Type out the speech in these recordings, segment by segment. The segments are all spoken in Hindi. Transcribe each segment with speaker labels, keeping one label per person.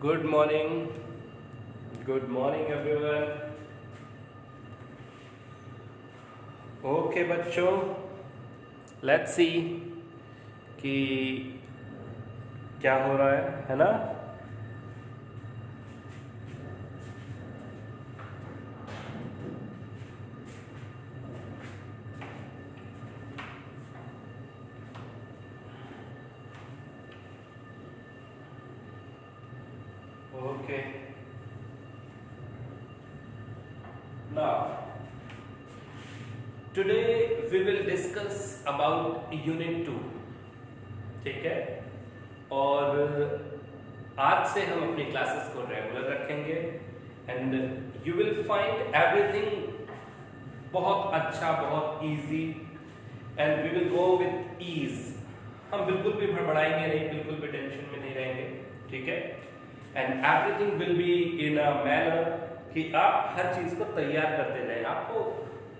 Speaker 1: Good morning everyone. ओके बच्चों, लेट्स सी कि क्या हो रहा है ना। Okay, now today we will discuss about unit 2। ठीक है, और आज से हम अपनी क्लासेस को रेगुलर रखेंगे and you will find everything बहुत अच्छा, बहुत easy and we will go with ease. हम बिल्कुल भी भड़बड़ाएंगे नहीं, बिल्कुल भी टेंशन में नहीं रहेंगे। ठीक है, and everything will be in a manner कि आप हर चीज को तैयार करते जाएं, आपको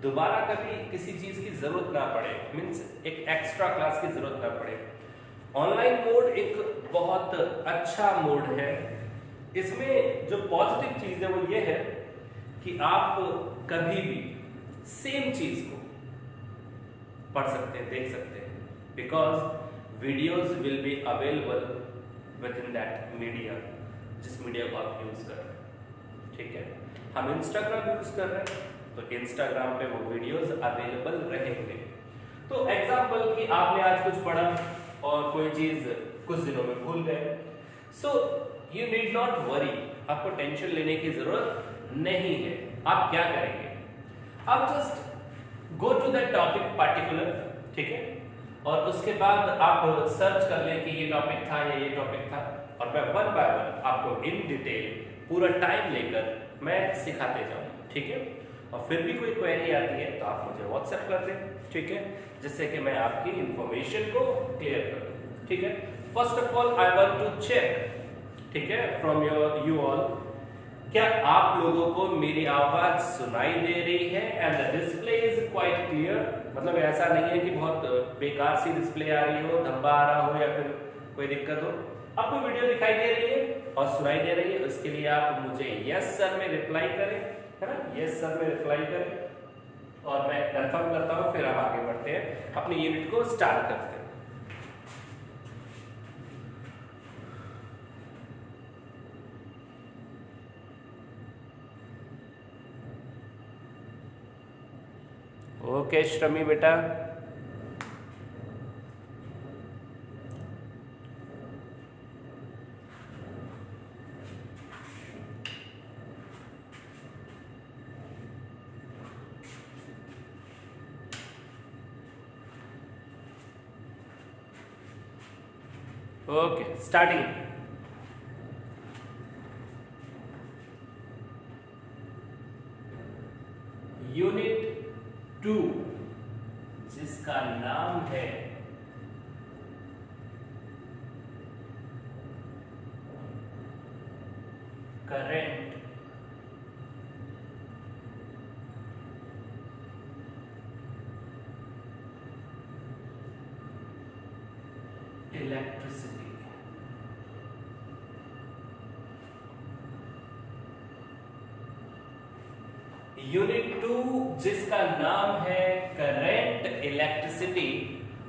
Speaker 1: दोबारा कभी किसी चीज की जरूरत ना पड़े, मीन्स एक एक्स्ट्रा क्लास की जरूरत ना पड़े। ऑनलाइन मोड एक बहुत अच्छा मोड है। इसमें जो पॉजिटिव चीज है वो ये है कि आप कभी भी सेम चीज को पढ़ सकते हैं, देख सकते हैं, because videos will be available with in that media, जिस मीडिया को आप यूज कर रहे हैं। ठीक है, हम इंस्टाग्राम यूज कर रहे हैं तो इंस्टाग्राम पे वो वीडियोस अवेलेबल रहेंगे। तो एग्जांपल कि आपने आज कुछ पढ़ा और कोई चीज कुछ दिनों में भूल गए, so you need not worry, आपको टेंशन लेने की जरूरत नहीं है। आप क्या करेंगे, आप just go to that topic particular, ठीक है, और उसके बाद आप सर्च कर लें कि ये टॉपिक था या ये टॉपिक था, और मैं वन बाय वन आपको इन डिटेल पूरा टाइम लेकर मैं सिखाते जाऊँ। ठीक है, और फिर भी कोई क्वेरी आती है तो आप मुझे व्हाट्सएप कर दें, ठीक है, जिससे कि मैं आपकी इंफॉर्मेशन को क्लियर कर दूं। ठीक है, first of all I want to check, ठीक है, फ्रॉम यू ऑल, क्या आप लोगों को मेरी आवाज सुनाई दे रही है and the display is quite clear? मतलब ऐसा नहीं है कि बहुत बेकार सी डिस्प्ले आ रही हो, धब्बा आ रहा हो या फिर कोई दिक्कत हो। आपको वीडियो दिखाई दे रही है और सुनाई दे रही है, उसके लिए आप मुझे यस सर में रिप्लाई करें, है ना, यस सर में रिप्लाई करें और मैं कंफर्म करता हूं, फिर हम आगे बढ़ते हैं, अपनी यूनिट को स्टार्ट करते हैं। ओके श्रमी बेटा, ओके स्टार्टिंग। यूनिट 2 जिसका नाम है करंट इलेक्ट्रिसिटी। यूनिट 2 जिसका नाम है करंट इलेक्ट्रिसिटी,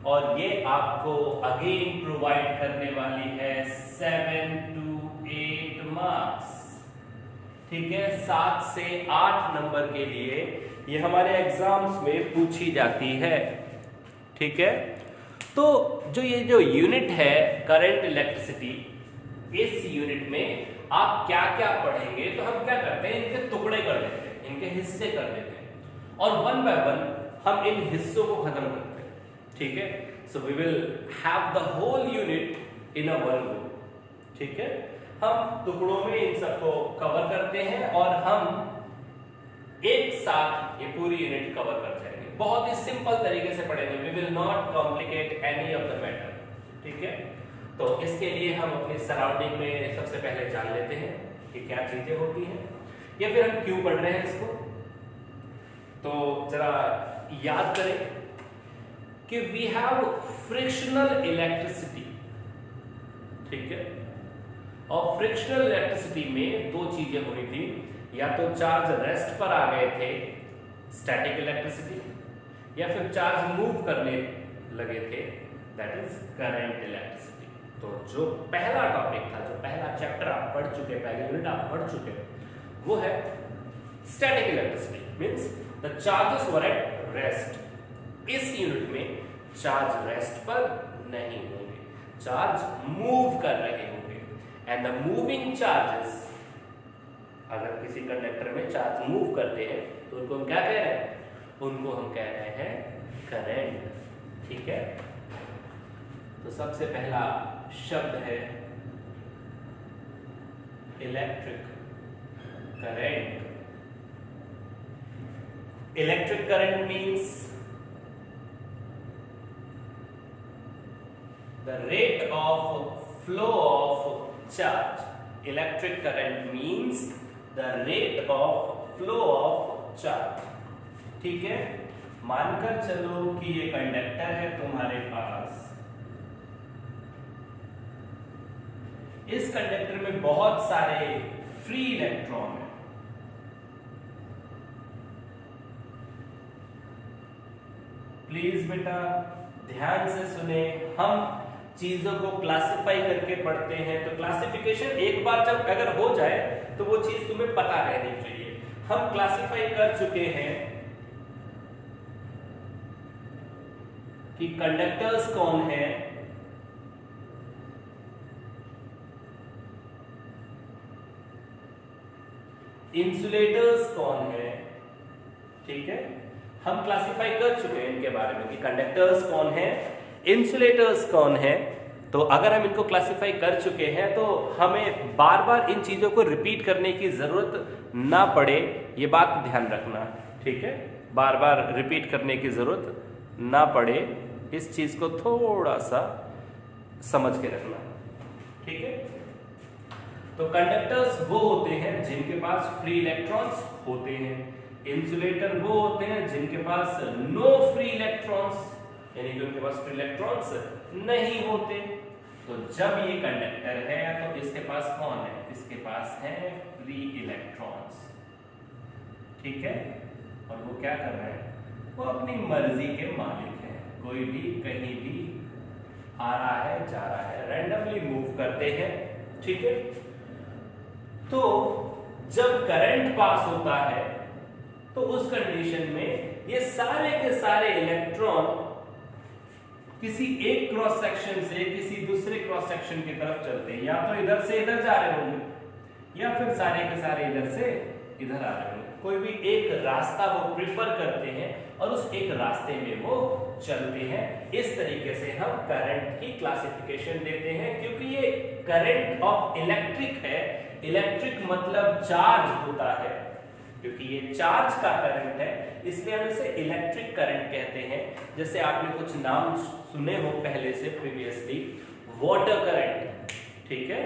Speaker 1: और ये आपको अगेन प्रोवाइड करने वाली है 7 to 8 मार्क्स। ठीक है, 7 से 8 नंबर के लिए ये हमारे एग्जाम्स में पूछी जाती है। ठीक है, तो जो यूनिट है करंट इलेक्ट्रिसिटी, इस यूनिट में आप क्या क्या पढ़ेंगे, तो हम क्या करते हैं, इनके टुकड़े कर देते हैं, इनके हिस्से कर देते हैं और वन बाय वन हम इन हिस्सों को खत्म करते हैं। ठीक है, so we will have the whole unit in a one go. ठीक है, हम टुकड़ों में इन सबको कवर करते हैं और हम एक साथ ये पूरी यूनिट कवर कर जाएंगे। बहुत ही सिंपल तरीके से पढ़ेंगे, we will not complicate any of the matter. ठीक है, तो इसके लिए हम अपनी सराउंडिंग में सबसे पहले जान लेते हैं कि क्या चीजें होती हैं या फिर हम क्यों पढ़ रहे हैं इसको। तो जरा याद करें कि वी हैव फ्रिक्शनल इलेक्ट्रिसिटी। ठीक है, और फ्रिक्शनल इलेक्ट्रिसिटी में दो चीजें होनी थी, या तो चार्ज रेस्ट पर आ गए थे स्टैटिक इलेक्ट्रिसिटी, या फिर चार्ज मूव करने लगे थे दैट इज करंट इलेक्ट्रिसिटी। तो जो पहला टॉपिक था, जो पहला चैप्टर आप पढ़ चुके, पहले यूनिट आप पढ़ चुके, वो है static electricity, means the charges were at rest. इस यूनिट में चार्ज रेस्ट पर नहीं होंगे, चार्ज मूव कर रहे होंगे, एंड द मूविंग चार्जेस, अगर किसी कंडक्टर में चार्ज मूव करते हैं तो उनको हम क्या कह रहे हैं? उनको हम कह रहे हैं करंट। ठीक है, तो सबसे पहला शब्द है electric current. Electric current means the rate of flow of charge. Electric current means the rate of flow of charge. ठीक है, मानकर चलो कि ये कंडक्टर है तुम्हारे पास, इस कंडक्टर में बहुत सारे फ्री इलेक्ट्रॉन है। प्लीज बेटा ध्यान से सुने, हम चीजों को क्लासिफाई करके पढ़ते हैं, तो क्लासिफिकेशन एक बार जब अगर हो जाए तो वो चीज तुम्हें पता रहनी चाहिए। हम क्लासिफाई कर चुके हैं कि कंडक्टर्स कौन है, इंसुलेटर्स कौन है। ठीक है, हम क्लासिफाई कर चुके हैं इनके बारे में कि कंडक्टर्स कौन है, इंसुलेटर्स कौन है। तो अगर हम इनको क्लासिफाई कर चुके हैं तो हमें बार बार इन चीजों को रिपीट करने की जरूरत ना पड़े, ये बात ध्यान रखना। ठीक है, बार बार रिपीट करने की जरूरत ना पड़े, इस चीज को थोड़ा सा समझ के रखना। ठीक है, तो कंडक्टर्स वो होते हैं जिनके पास फ्री इलेक्ट्रॉन्स होते हैं, इंसुलेटर वो होते हैं जिनके पास नो फ्री इलेक्ट्रॉन्स, यानी कि उनके पास फ्री इलेक्ट्रॉन्स नहीं होते। तो जब ये कंडक्टर है तो इसके पास कौन है? इसके पास है फ्री इलेक्ट्रॉन्स। ठीक है, और वो क्या कर रहे हैं? वो अपनी मर्जी के मालिक हैं, कोई भी कहीं भी आ रहा है जा रहा है, रैंडमली मूव करते हैं। ठीक है, तो जब करंट पास होता है तो उस कंडीशन में ये सारे के सारे इलेक्ट्रॉन किसी एक क्रॉस सेक्शन से किसी दूसरे क्रॉस सेक्शन की तरफ चलते हैं, या तो इधर से इधर जा रहे होंगे या फिर सारे के सारे इधर से इधर आ रहे होंगे। कोई भी एक रास्ता वो प्रिफर करते हैं और उस एक रास्ते में वो चलते हैं। इस तरीके से हम करंट की क्लासिफिकेशन देते हैं, क्योंकि ये करंट ऑफ इलेक्ट्रिक है। इलेक्ट्रिक मतलब चार्ज होता है, क्योंकि ये चार्ज का करंट है इसलिए हम इसे इलेक्ट्रिक करंट कहते हैं। जैसे आपने कुछ नाम सुने हो पहले से प्रीवियसली, वाटर करंट। ठीक है,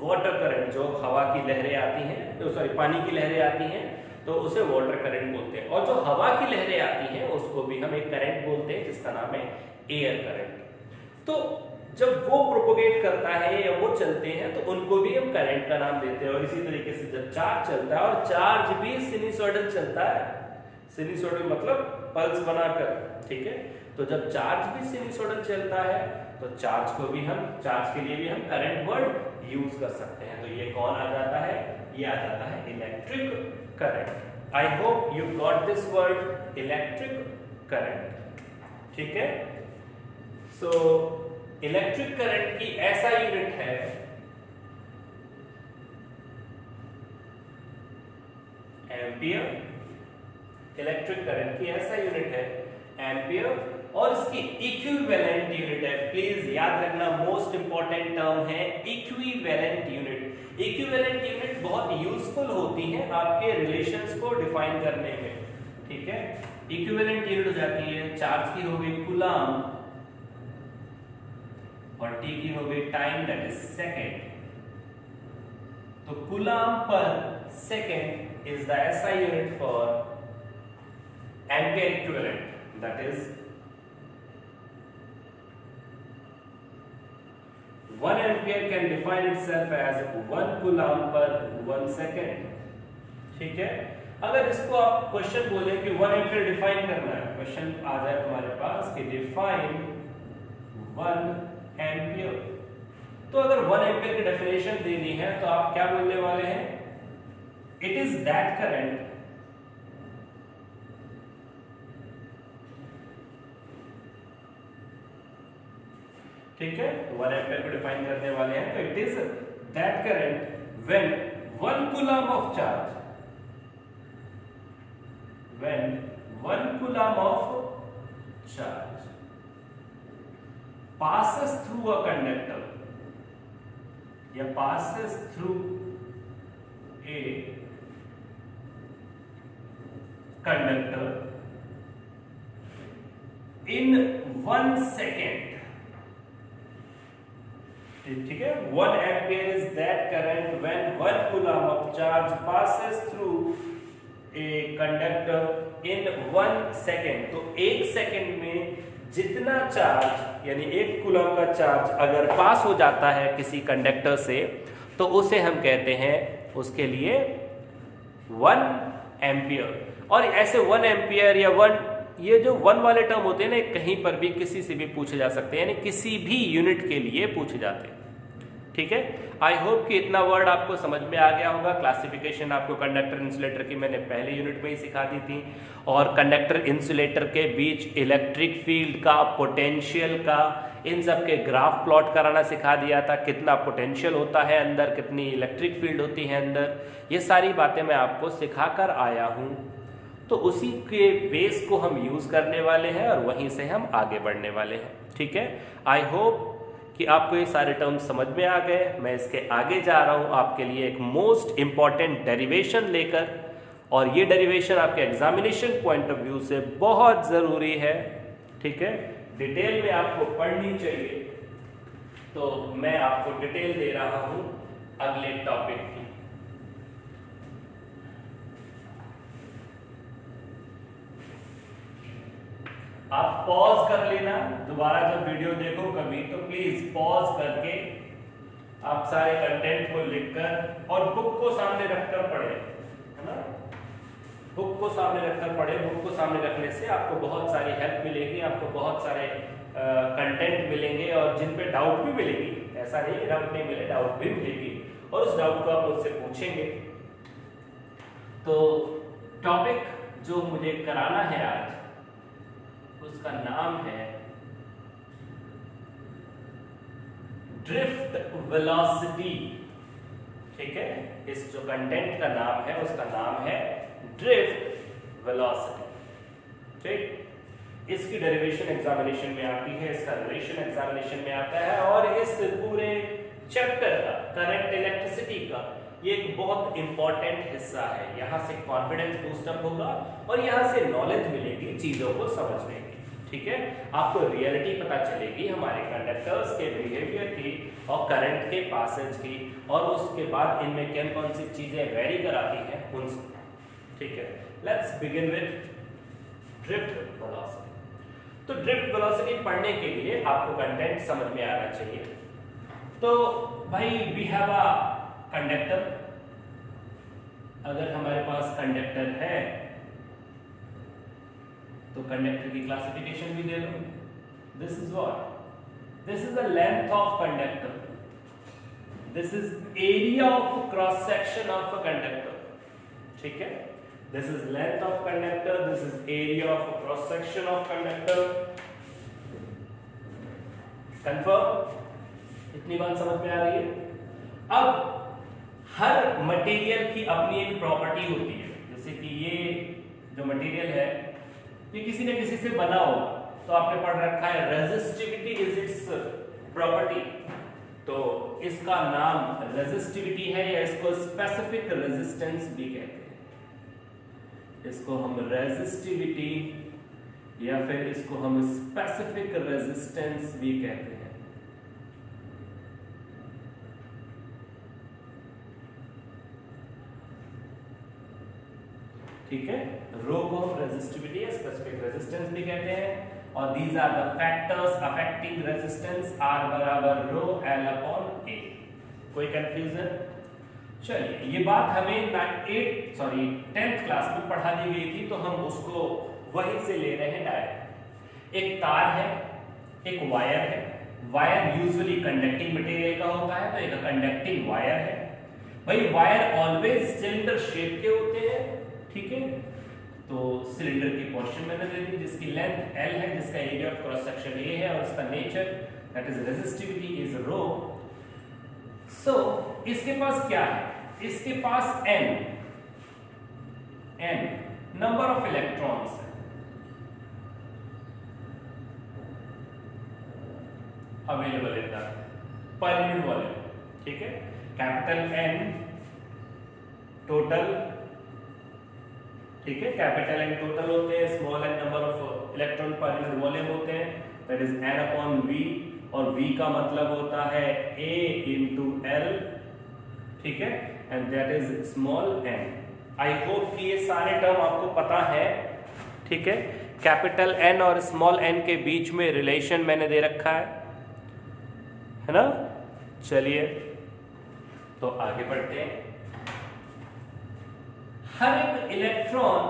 Speaker 1: वाटर करंट जो हवा की लहरें आती हैं, तो सॉरी पानी की लहरें आती हैं तो उसे वाटर करंट बोलते हैं, और जो हवा की लहरें आती हैं उसको भी हम एक करंट बोलते हैं जिसका नाम है एयर करंट। तो जब वो प्रोपोगेट करता है या वो चलते हैं तो उनको भी हम करंट का नाम देते हैं। और इसी तरीके से जब चार्ज चलता है, और चार्ज भी सिनुसॉइडल चलता है, सिनुसॉइडल मतलब पल्स बनाकर। ठीक है, तो जब चार्ज भी सिनुसॉइडल चलता है तो चार्ज को भी हम, चार्ज के लिए भी हम करंट वर्ड यूज कर सकते हैं। तो ये कौन आ जाता है? ये आ जाता है electric current. I hope you got this word electric current. ठीक है, सो इलेक्ट्रिक करंट की ऐसा यूनिट है एम्पियर। इलेक्ट्रिक करंट की ऐसा यूनिट है एम्पियर, और इसकी इक्विवेलेंट यूनिट है, प्लीज याद रखना, मोस्ट इंपॉर्टेंट टर्म है इक्विवेलेंट यूनिट। इक्विवेलेंट यूनिट बहुत यूजफुल होती है आपके रिलेशंस को डिफाइन करने में। ठीक है, इक्विवेलेंट यूनिट हो जाती है, चार्ज की हो गई कूलम और टी की हो गई टाइम, दैट इज सेकेंड। तो coulomb per second is the SI unit for ampere equivalent, that is 1 ampere ampere can define itself as 1 coulomb per 1 second. ठीक है, अगर इसको आप क्वेश्चन बोले कि 1 एम्पियर डिफाइन करना है, क्वेश्चन आ जाए तुम्हारे पास कि डिफाइन 1 एम्पियर, तो अगर 1 एम्पियर की डेफिनेशन देनी है तो आप क्या बोलने वाले हैं? इट इज दैट करंट ठीक है, 1 एम्पियर को डिफाइन करने वाले हैं तो it is that current when 1 coulomb of charge, when 1 coulomb of charge passes through a conductor या passes through a conductor in 1 second। ठीक है, 1 ampere is that current when 1 coulomb of charge passes through a conductor in 1 second. तो 1 सेकेंड में जितना चार्ज यानी 1 कूलम का चार्ज अगर पास हो जाता है किसी कंडक्टर से तो उसे हम कहते हैं उसके लिए 1 एम्पियर। और ऐसे 1 एम्पियर या 1, ये जो 1 वाले टर्म होते हैं ना, कहीं पर भी किसी से भी पूछे जा सकते हैं, यानी किसी भी यूनिट के लिए पूछे जाते हैं। ठीक है, आई होप कि इतना वर्ड आपको समझ में आ गया होगा। क्लासिफिकेशन आपको कंडक्टर इंसुलेटर की मैंने पहले यूनिट में ही सिखा दी थी, और कंडक्टर इंसुलेटर के बीच इलेक्ट्रिक फील्ड का, पोटेंशियल का, इन सब के ग्राफ प्लॉट कराना सिखा दिया था। कितना पोटेंशियल होता है अंदर, कितनी इलेक्ट्रिक फील्ड होती है अंदर, ये सारी बातें मैं आपको सिखा कर आया हूँ। तो उसी के बेस को हम यूज करने वाले हैं और वहीं से हम आगे बढ़ने वाले हैं। ठीक है, आई होप कि आपको ये सारे टर्म्स समझ में आ गए। मैं इसके आगे जा रहा हूँ आपके लिए एक मोस्ट इंपॉर्टेंट डेरिवेशन लेकर, और ये डेरिवेशन आपके एग्जामिनेशन पॉइंट ऑफ व्यू से बहुत ज़रूरी है। ठीक है, डिटेल में आपको पढ़नी चाहिए, तो मैं आपको डिटेल दे रहा हूँ अगले टॉपिक की। आप पॉज कर लेना, दोबारा जब वीडियो देखो कभी तो प्लीज पॉज करके आप सारे कंटेंट को लिखकर और बुक को सामने रखकर पढ़े, है ना। बुक को सामने रखकर पढ़े। बुक को सामने रखने से आपको बहुत सारी हेल्प मिलेगी, आपको बहुत सारे कंटेंट मिलेंगे और जिन पे डाउट भी मिलेगी। ऐसा नहीं कि डाउट नहीं मिले, डाउट भी मिलेगी और उस डाउट को आप मुझसे पूछेंगे। तो टॉपिक जो मुझे कराना है आज, उसका नाम है ड्रिफ्ट वेलोसिटी। ठीक है, इस जो कंटेंट का नाम है उसका नाम है ड्रिफ्ट वेलोसिटी। ठीक, इसकी डेरिवेशन एग्जामिनेशन में आती है, इसका रिलेशन एग्जामिनेशन में आता है, और इस पूरे चैप्टर का करंट इलेक्ट्रिसिटी का ये एक बहुत इंपॉर्टेंट हिस्सा है। यहां से कॉन्फिडेंस बूस्टअप होगा और यहां से नॉलेज मिलेगी चीजों को समझने की। ठीक है, आपको रियलिटी पता चलेगी हमारे कंडक्टर्स के बिहेवियर की और करंट के पासेज की, और उसके बाद इनमें कौन कौन सी चीजें वेरी कराती हैं उनसे। ठीक है, let's begin with drift velocity. तो ड्रिफ्ट वेलोसिटी पढ़ने के लिए आपको कंटेंट समझ में आना चाहिए। तो भाई वी हैव अ कंडक्टर, अगर हमारे पास कंडक्टर है तो कंडक्टर की क्लासिफिकेशन भी दे दो। This is what, this is the length of conductor, this is area of cross section of a conductor. ठीक है, this is length of conductor, this is area of cross section of conductor. Confirm, इतनी बात समझ में आ रही है। अब हर मटेरियल की अपनी एक प्रॉपर्टी होती है, जैसे कि ये जो मटेरियल है ये किसी न किसी से बना होगा, तो आपने पढ़ रखा है रेजिस्टिविटी इज इट्स प्रॉपर्टी, तो इसका नाम रेजिस्टिविटी है, या इसको स्पेसिफिक रेजिस्टेंस भी कहते हैं। इसको हम रेजिस्टिविटी या फिर इसको हम स्पेसिफिक रेजिस्टेंस भी कहते हैं। ठीक है, रो को हम रेजिस्टिविटी या स्पेसिफिक रेजिस्टेंस भी कहते हैं। और these are the factors affecting resistance R बराबर रो L अपॉन A। कोई कंफ्यूजन? चलिए, ये बात हमें 10th क्लास में पढ़ा दी गई थी, तो हम उसको वहीं से ले रहे हैं डायरेक्ट। एक तार है, एक वायर है। वायर यूजुअली कंडक्टिंग मटेरियल का होता है, तो एक कंडक्टिंग वायर है। भाई वायर ऑलवेज सिलेंडर शेप के होते हैं, ठीक है। तो सिलेंडर की पोर्शन मैंने दे दी जिसकी लेंथ L है, जिसका area of cross section A है, और इसका nature that is resistivity is rho. So इसके पास क्या है? इसके पास n नंबर ऑफ इलेक्ट्रॉन्स है available in the per unit volume, ठीक है। कैपिटल N टोटल, ठीक है, कैपिटल N टोटल होते हैं, small n number of electron पर यूनिट वॉल्यूम होते हैं, that is n upon v, और v का मतलब होता है a into L, ठीक है, and that is small n। I hope कि ये सारे टर्म आपको पता है, ठीक है। कैपिटल N और स्मॉल n के बीच में रिलेशन मैंने दे रखा है ना। चलिए तो आगे बढ़ते हैं। हर एक इलेक्ट्रॉन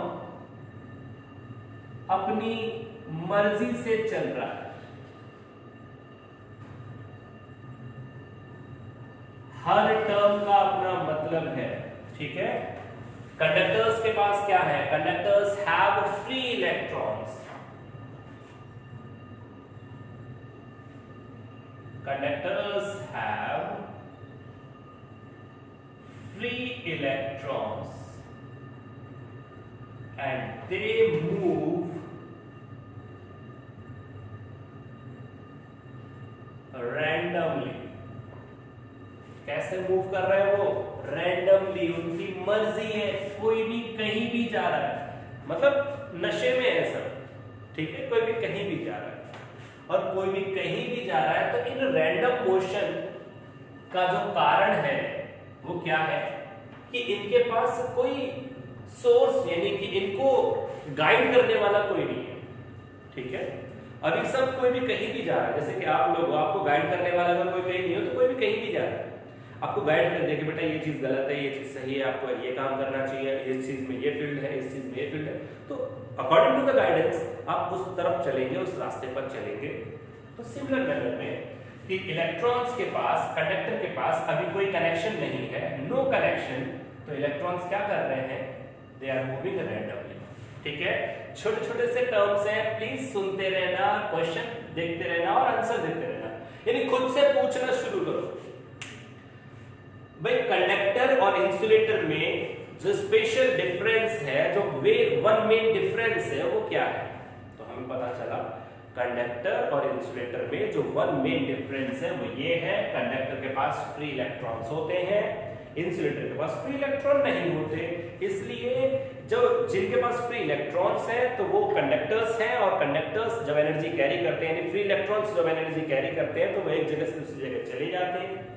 Speaker 1: अपनी मर्जी से चल रहा है। हर टर्म का अपना मतलब है, ठीक है। कंडक्टर्स के पास क्या है? Conductors have free electrons. Conductors have free electrons and they move randomly। कैसे मूव कर रहे हैं वो? रैंडमली, उनकी मर्जी है, कोई भी कहीं भी जा रहा है, मतलब नशे में है सब, ठीक है। कोई भी कहीं भी जा रहा है, और कोई भी कहीं भी जा रहा है, तो इन रैंडम मोशन का जो कारण है वो क्या है कि इनके पास कोई सोर्स, यानी कि इनको गाइड करने वाला कोई नहीं है, ठीक है। अभी सब कोई भी कहीं भी जा रहा है, जैसे कि आप लोग, आपको गाइड करने वाला अगर कोई कहीं नहीं हो तो कोई भी कहीं भी जा रहा है, आपको गाइड कर दे कि बेटा ये चीज गलत है, ये चीज सही है, आपको ये काम करना चाहिए, इस चीज में ये फील्ड है, इस चीज में ये फील्ड है, तो अकॉर्डिंग टू द गाइडेंस आप उस तरफ चलेंगे, उस रास्ते पर चलेंगे। तो सिमिलर मैनर में कि इलेक्ट्रॉन्स के पास, कंडक्टर के पास अभी कोई कनेक्शन नहीं है, नो कनेक्शन, तो इलेक्ट्रॉन्स क्या कर रहे हैं? दे आर मूविंग रैंडमली, ठीक है। छोटे छोटे से टर्म्स हैं, प्लीज सुनते रहना, क्वेश्चन देखते रहना और आंसर देते रहना, यानी खुद से पूछना शुरू करो। भाई कंडक्टर और इंसुलेटर में जो स्पेशल डिफरेंस है, जो वन मेन डिफरेंस है, वो क्या है? तो हमें पता चला कंडक्टर और इंसुलेटर में जो वन मेन डिफरेंस है वो ये है, कंडक्टर के पास फ्री इलेक्ट्रॉन्स होते हैं, इंसुलेटर के पास फ्री इलेक्ट्रॉन नहीं होते। इसलिए जो जिनके पास फ्री इलेक्ट्रॉन्स हैं तो वो कंडक्टर्स हैं, और कंडक्टर्स जब एनर्जी कैरी करते हैं, यानी फ्री इलेक्ट्रॉन्स जब एनर्जी कैरी करते हैं तो वो एक जगह से दूसरी जगह चले जाते हैं।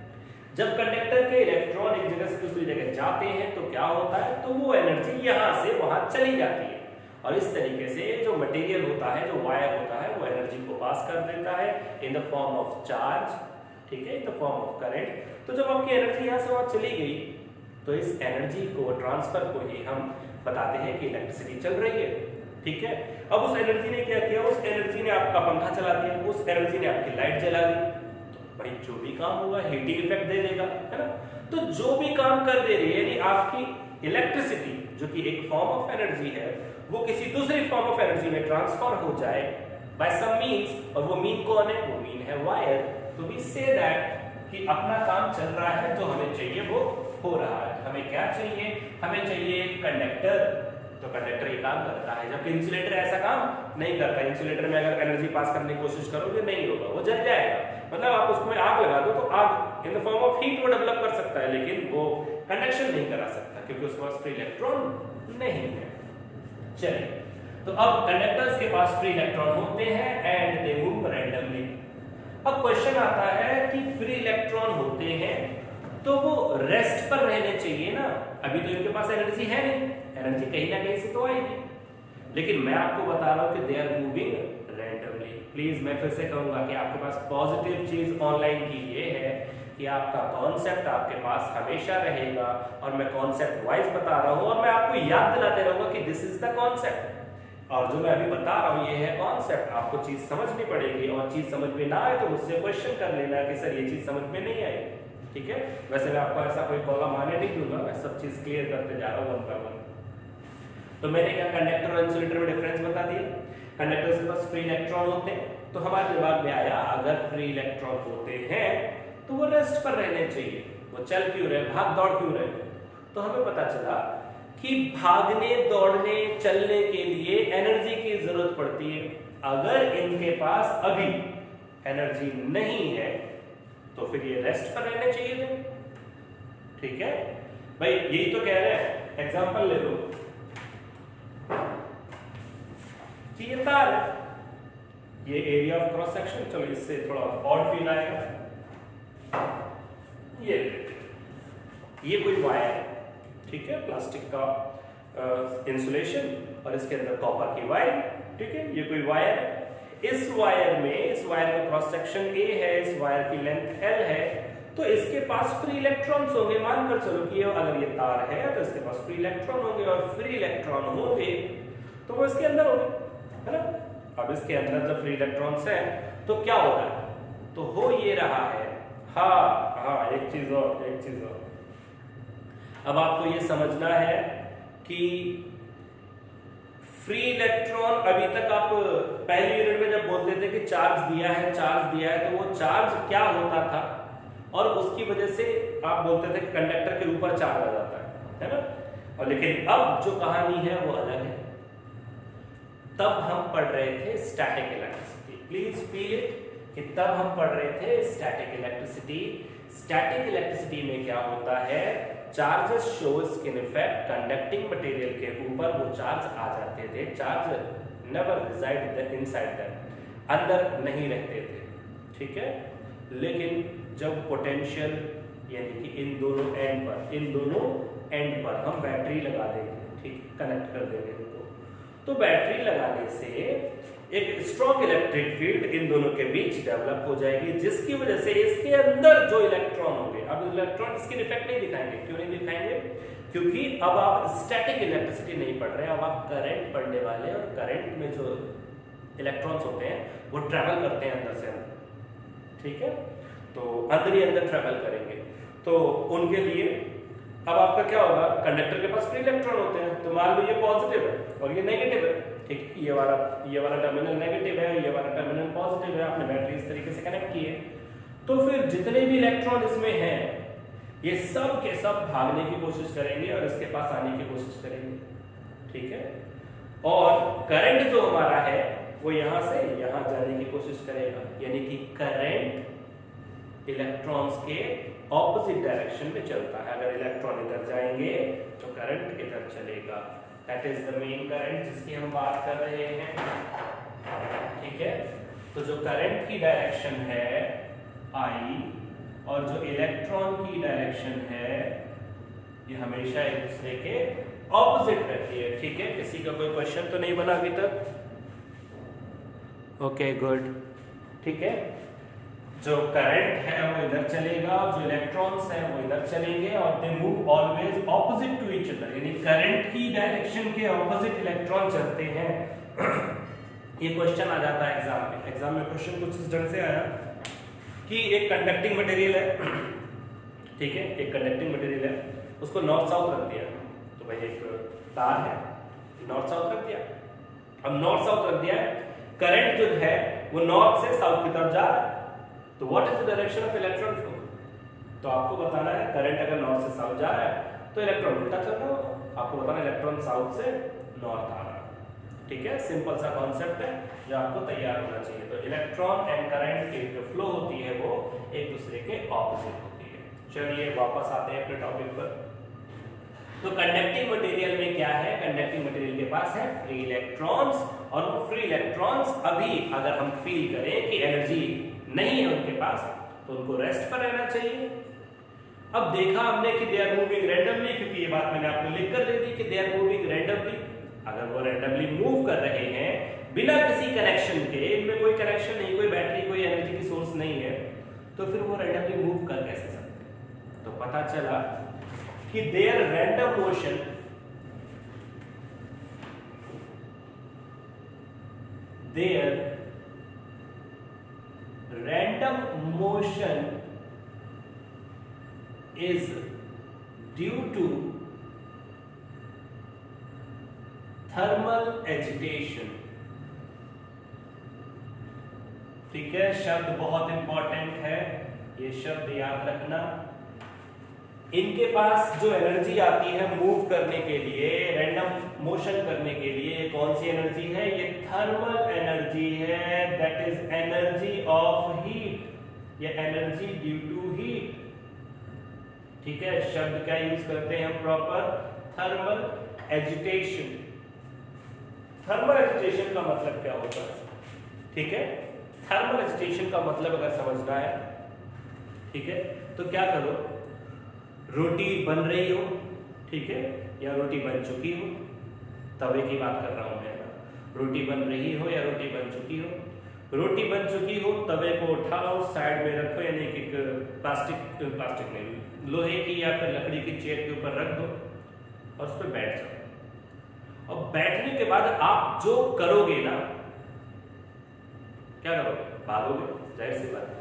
Speaker 1: जब कंडक्टर के इलेक्ट्रॉन एक जगह से दूसरी जगह जाते हैं तो क्या होता है? तो वो एनर्जी यहां से वहां चली जाती है, और इस तरीके से जो मटेरियल होता है, जो वायर होता है, वो एनर्जी को पास कर देता है in the form of charge, ठीक है, in the form of current. तो जब आपकी एनर्जी यहां से वहां चली गई तो इस एनर्जी को, ट्रांसफर को ही हम बताते हैं कि इलेक्ट्रिसिटी चल रही है, ठीक है। अब उस एनर्जी ने क्या किया? उस एनर्जी ने आपका पंखा चला दिया, उस एनर्जी ने आपकी लाइट जला दी, तो भाई जो भी काम होगा हीटिंग इफेक्ट दे देगा, है ना। तो जो भी काम कर दे रही है, यानी आपकी इलेक्ट्रिसिटी जो कि एक फॉर्म ऑफ एनर्जी है, वो किसी दूसरी फॉर्म ऑफ एनर्जी में ट्रांसफर हो जाए बाय सम मींस, और वो मीन कौन है? वो मीन है वायर। तो वी से दैट कि अपना काम चल रहा है, जो हमें चाहिए वो हो रहा है। हमें क्या चाहिए? हमें चाहिए एक कंडक्टर, तो कंडक्टर ये काम करता है, जबकि इंसुलेटर ऐसा काम नहीं करता। इंसुलेटर में अगर एनर्जी पास करने की कोशिश करोगे नहीं होगा, वो जल जाएगा। मतलब आप उसमें आग लगा दो तो आग in the form of heat वो डेवलप कर सकता है, लेकिन वो कंडक्शन नहीं करा सकता क्योंकि उसके पास फ्री इलेक्ट्रॉन नहीं है। चलिए, तो अब कंडक्टर्स के पास फ्री इलेक्ट्रॉन होते हैं एंड दे मूव रैंडमली। अब क्वेश्चन आता है कि फ्री इलेक्ट्रॉन होते हैं तो वो रेस्ट पर रहने चाहिए ना। अभी तो इनके पास एनर्जी है नहीं, एनर्जी कहीं ना कहीं से तो आएगी, लेकिन मैं आपको बता रहा हूं कि they are moving randomly. Please मैं फिर से कहूंगा कि आपके पास पॉजिटिव चीज ऑनलाइन की ये है कि आपका कॉन्सेप्ट आपके पास हमेशा रहेगा और मैं कॉन्सेप्ट वाइज बता रहा हूं और मैं आपको याद दिलाते रहूंगा कि दिस इज द कॉन्सेप्ट, और जो मैं अभी बता रहा हूं ये है कॉन्सेप्ट। आपको चीज समझनी पड़ेगी और चीज समझ में ना आए तो मुझसे क्वेश्चन कर लेना कि सर ये चीज समझ में नहीं आई, ठीक है। वैसे मैं आपको ऐसा कोई कॉलम आने नहीं दूंगा, मैं सब चीज क्लियर करते जा रहा हूं वन बाय वन। तो मैंने क्या कंडक्टर और इंसुलेटर में डिफरेंस बता दिया। कंडक्टर के पास फ्री इलेक्ट्रॉन होते हैं तो हमारे दिमाग में आया अगर फ्री इलेक्ट्रॉन होते हैं तो वो रेस्ट पर रहने चाहिए, वो चल क्यों रहे, भाग दौड़ क्यों रहे। तो हमें पता चला कि भागने दौड़ने चलने के लिए एनर्जी की जरूरत पड़ती है। अगर इनके पास अभी एनर्जी नहीं है तो फिर ये रेस्ट पर रहने चाहिए थे, ठीक है भाई, यही तो कह रहे हैं। एग्जांपल ले लो कि ये तार है, ये एरिया ऑफ क्रॉस सेक्शन, चलो इससे थोड़ा ऑड फील आएगा। ये कोई वायर है, ठीक है, प्लास्टिक का इंसुलेशन और इसके अंदर कॉपर की वायर, ठीक है, ये कोई वायर है। इस वायर में, इस वायर का क्रॉस सेक्शन A है, इस वायर की लेंथ L है, तो इसके पास फ्री इलेक्ट्रॉन्स होंगे। मानकर चलो कि अगर ये तार है तो इसके पास फ्री इलेक्ट्रॉन होंगे और फ्री इलेक्ट्रॉन होंगे तो वो इसके अंदर होंगे, है ना। अब इसके अंदर जब फ्री इलेक्ट्रॉन्स हैं तो क्या हो रहा है, तो हो ये रहा है, हाँ, एक चीज और। अब आपको ये समझना है कि फ्री इलेक्ट्रॉन, अभी तक आप पहली यूनिट में जब बोलते थे कि चार्ज दिया है तो वो चार्ज क्या होता था, और उसकी वजह से आप बोलते थे कि कंडक्टर के ऊपर चार्ज आ जाता है ना। और लेकिन अब जो कहानी है वो अलग है। तब हम पढ़ रहे थे static electricity, please feel it, कि तब हम पढ़ रहे थे स्टैटिक इलेक्ट्रिसिटी। स्टैटिक इलेक्ट्रिसिटी में क्या होता है, charges show skin effect, conducting material के ऊपर वो चार्ज आ जाते थे। Charge never reside inside them, अंदर नहीं रहते थे, ठीक है। लेकिन जब पोटेंशियल यानी कि इन दोनों एंड पर हम बैटरी लगा देंगे, ठीक, कनेक्ट कर देंगे इनको, तो बैटरी लगाने से एक स्ट्रॉन्ग इलेक्ट्रिक फील्ड इन दोनों के बीच डेवलप हो जाएगी, जिसकी वजह से इसके अंदर जो इलेक्ट्रॉन होंगे, अब इलेक्ट्रॉन इसकी इफेक्ट नहीं दिखाएंगे। क्यों नहीं दिखाएंगे? क्योंकि अब आप स्टैटिक इलेक्ट्रिसिटी नहीं पढ़ रहे, अब आप करंट पढ़ने वाले, और करंट में जो इलेक्ट्रॉन्स होते हैं वो ट्रेवल करते हैं अंदर से अंदर, ठीक है, तो अंदर ही अंदर ट्रेवल करेंगे। तो उनके लिए अब आपका क्या होगा, कंडक्टर के पास फ्री इलेक्ट्रॉन होते हैं, तो मान लो ये पॉजिटिव है और ये नेगेटिव है, ठीक है, ये वाला टर्मिनल नेगेटिव है, ये वाला टर्मिनल पॉजिटिव है, आपने बैटरी इस तरीके से कनेक्ट की है। तो फिर जितने भी इलेक्ट्रॉन इसमें हैं ये सब के सब भागने की कोशिश करेंगे और इसके पास आने की कोशिश करेंगे, ठीक है। और करंट जो हमारा है वो यहां से यहां जाने की कोशिश करेगा, यानी कि करंट इलेक्ट्रॉन्स के ऑपोजिट डायरेक्शन में चलता है। अगर इलेक्ट्रॉन इधर जाएंगे तो करंट इधर चलेगा। That is the main current जिसकी हम बात कर रहे हैं, ठीक है। तो जो करंट की डायरेक्शन है I और जो इलेक्ट्रॉन की डायरेक्शन है ये हमेशा एक दूसरे के ऑपोजिट रहती है, ठीक है। किसी का कोई क्वेश्चन तो नहीं बना अभी तक? ओके, गुड, ठीक है। जो करंट है वो इधर चलेगा, जो इलेक्ट्रॉन्स हैं वो इधर चलेंगे, और they move always opposite to each other, यानी करंट की डायरेक्शन के ऑपोजिट इलेक्ट्रॉन चलते हैं। ये क्वेश्चन आ जाता है एग्जाम में क्वेश्चन कुछ इस ढंग से आया कि एक कंडक्टिंग मटेरियल है, ठीक है, एक कंडक्टिंग मटेरियल है, उसको नॉर्थ साउथ रख दिया। तो भाई एक तार है, नॉर्थ साउथ रख दिया। अब नॉर्थ साउथ रख दिया, करंट जो है वो नॉर्थ से साउथ की तरफ जा रहा है, तो what is the direction of electron flow? तो आपको बताना है करंट अगर नॉर्थ से साउथ जा रहा है तो इलेक्ट्रॉन उल्टा चल रहा होगा। आपको बताना है इलेक्ट्रॉन साउथ से नॉर्थ आ रहा है, ठीक है। सिंपल सा कॉन्सेप्ट है जो आपको तैयार होना चाहिए। तो इलेक्ट्रॉन एंड करंट की जो फ्लो होती है वो एक दूसरे के ऑपोजिट होती है। चलिए वापस आते हैं अपने टॉपिक पर। तो कंडक्टिंग मटेरियल में क्या है, कंडक्टिंग मटेरियल के पास है फ्री इलेक्ट्रॉन्स, और वो फ्री इलेक्ट्रॉन्स अभी अगर हम फील करें कि एनर्जी नहीं है उनके पास तो उनको रेस्ट पर रहना चाहिए। अब देखा हमने कि दे आर मूविंग रैंडमली, क्योंकि ये बात मैंने आपको लिख कर दे दी कि दे आर मूविंग रैंडमली। अगर वो रैंडमली मूव कर रहे हैं बिना किसी कनेक्शन के, तो फिर वो रैंडमली मूव कर कैसे सकते हैं? तो पता चला कि their random motion is due to thermal agitation। ठीक है, शब्द बहुत इंपॉर्टेंट है, ये शब्द याद रखना। इनके पास जो एनर्जी आती है मूव करने के लिए, रैंडम मोशन करने के लिए, कौन सी एनर्जी है? ये थर्मल एनर्जी है, that is energy of heat, ये एनर्जी ड्यू टू हीट। ठीक है, शब्द क्या यूज करते हैं हम proper? Thermal agitation. Thermal agitation का मतलब क्या होता है? ठीक है, थर्मल एजिटेशन का मतलब अगर समझना है, ठीक है, तो क्या करो, रोटी बन रही हो, ठीक है, या रोटी बन चुकी हो, तवे की बात कर रहा हूं मैं ना, रोटी बन रही हो या रोटी बन चुकी हो। रोटी बन चुकी हो, तवे को उठाओ, साइड में रखो, यानी कि प्लास्टिक में लोहे की या फिर लकड़ी की चेयर के ऊपर रख दो और उस पर बैठ जाओ। और बैठने के बाद आप जो करोगे ना, क्या करोगे? भागोगे, जाहिर सी बात है।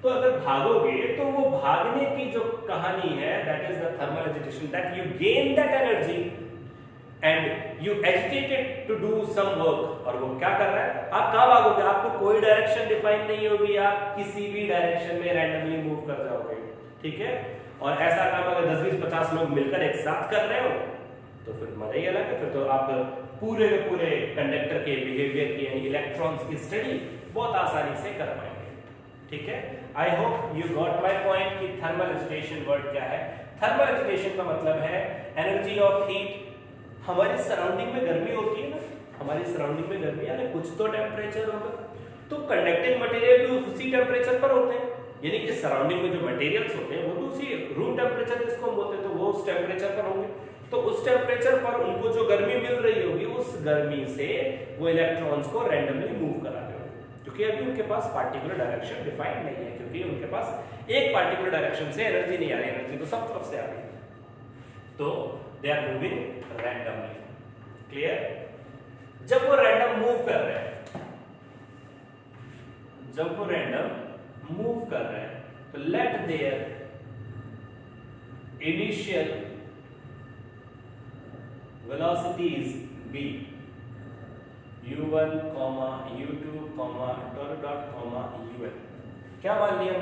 Speaker 1: तो अगर भागोगे तो वो भागने की जो कहानी है, that is the thermal agitation, that you gain that energy and you agitated to do some work. और वो क्या कर रहा है? आप कहां भागोगे? आपको कोई डायरेक्शन डिफाइन नहीं होगी, आप किसी भी डायरेक्शन में रैंडमली मूव कर जाओगे। ठीक है, और ऐसा काम अगर 10, 20, 50 लोग मिलकर एक साथ कर रहे हो तो फिर मजा ही अलग है। फिर तो आप पूरे के पूरे कंडक्टर के बिहेवियर की, यानी इलेक्ट्रॉन्स की स्टडी बहुत आसानी से कर पाएंगे। ठीक है, I hope you got my point कि थर्मल एजिटेशन वर्ड क्या है। थर्मल एजिटेशन का मतलब है एनर्जी ऑफ हीट। हमारी सराउंडिंग में गर्मी होती है ना, हमारी सराउंडिंग में गर्मी, यानी कुछ तो टेम्परेचर होगा, तो कंडक्टिंग मटेरियल भी उसी टेम्परेचर पर होते हैं, यानी कि सराउंडिंग में जो मटेरियल्स होते हैं वो भी उसी रूम टेम्परेचर जिसको हम बोलते हैं, तो वो उस टेम्परेचर पर होंगे। तो उस टेम्परेचर पर उनको जो गर्मी मिल रही होगी, उस गर्मी से वो इलेक्ट्रॉन्स को रैंडमली मूव करा रहे होंगे, क्योंकि अभी उनके पास पार्टिकुलर डायरेक्शन डिफाइंड नहीं है, क्योंकि उनके पास एक पार्टिकुलर डायरेक्शन से एनर्जी नहीं आ रही, एनर्जी तो सब तरफ से आ रही है, तो they are moving randomly. Clear? जब वो रैंडम मूव कर रहे हैं, जब वो रैंडम मूव कर रहे हैं, तो let their initial velocities be u1, u2, dot dot un। क्या मान लिया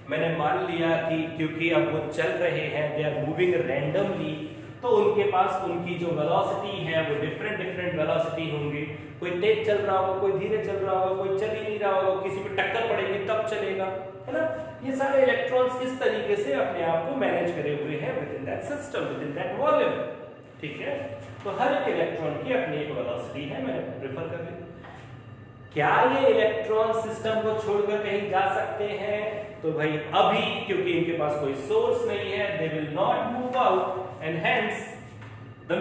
Speaker 1: मैंने मान लिया कि क्योंकि अब वो चल रहे हैं, दे आर मूविंग रैंडमली, तो उनके पास उनकी जो वेलोसिटी है वो डिफरेंट वेलोसिटी होंगी। कोई तेज चल रहा होगा, कोई धीरे चल रहा होगा, कोई चल ही नहीं रहा होगा, किसी पे टक्कर पड़ेगी तब चलेगा, है ना। ये सारे इलेक्ट्रॉन्स इस तरीके से अपने आप को मैनेज करे हुए हैं with in that system, with in that volume. ठीक है, तो हर एक इलेक्ट्रॉन की अपनी एक वेलोसिटी है, मैंने प्रेफर कर ली। क्या ये इलेक्ट्रॉन सिस्टम को छोड़कर कहीं जा सकते हैं? तो भाई अभी क्योंकि इनके पास कोई सोर्स नहीं है, they will not move out and hence the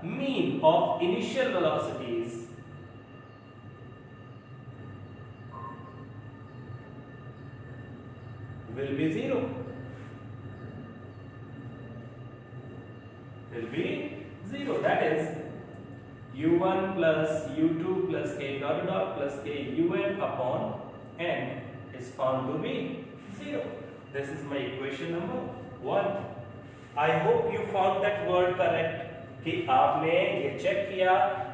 Speaker 1: mean of initial velocities will be zero, that is u1 plus u2 plus k dot dot plus k un upon n is found to be 0. This is my equation number 1. I hope you found that word correct, कि आपने ये चेक किया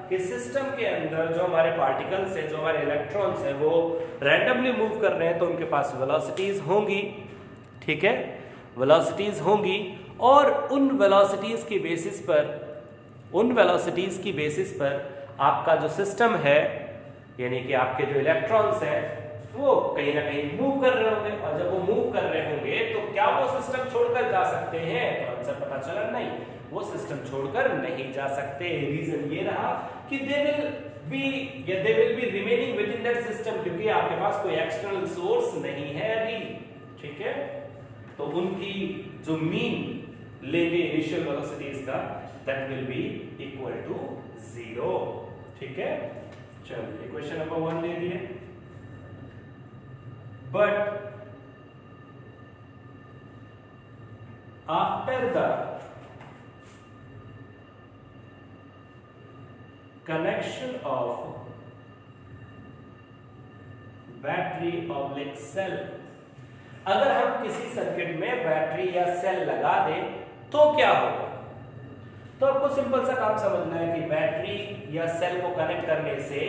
Speaker 1: कि सिस्टम के अंदर जो हमारे पार्टिकल्स हैं, जो हमारे इलेक्ट्रॉन्स हैं, वो रैंडमली मूव कर रहे हैं, तो उनके पास वेलोसिटीज होंगी। ठीक है, वेलोसिटीज होंगी, और उन वेलोसिटीज की बेसिस पर आपका जो सिस्टम है, यानी कि आपके जो इलेक्ट्रॉन्स हैं, वो कहीं ना कहीं मूव कर रहे होंगे। और जब वो मूव कर रहे होंगे तो क्या वो सिस्टम छोड़कर जा सकते हैं? तो आंसर पता चला, नहीं, वो सिस्टम छोड़कर नहीं जा सकते। रीजन ये रहा कि दे will be remaining with in that system, क्योंकि आपके पास कोई एक्सटर्नल सोर्स नहीं है अभी। ठीक है, तो उनकी जो मीन लेंगे इनिशियल वेलोसिटीज का, that will be equal to 0। ठीक है, चलिए क्वेश्चन नंबर 1 दे दिए, but after the connection of battery oblique cell, अगर हम किसी सर्किट में बैटरी या सेल लगा दें तो क्या होगा? तो आपको सिंपल सा काम समझना है कि बैटरी या सेल को कनेक्ट करने से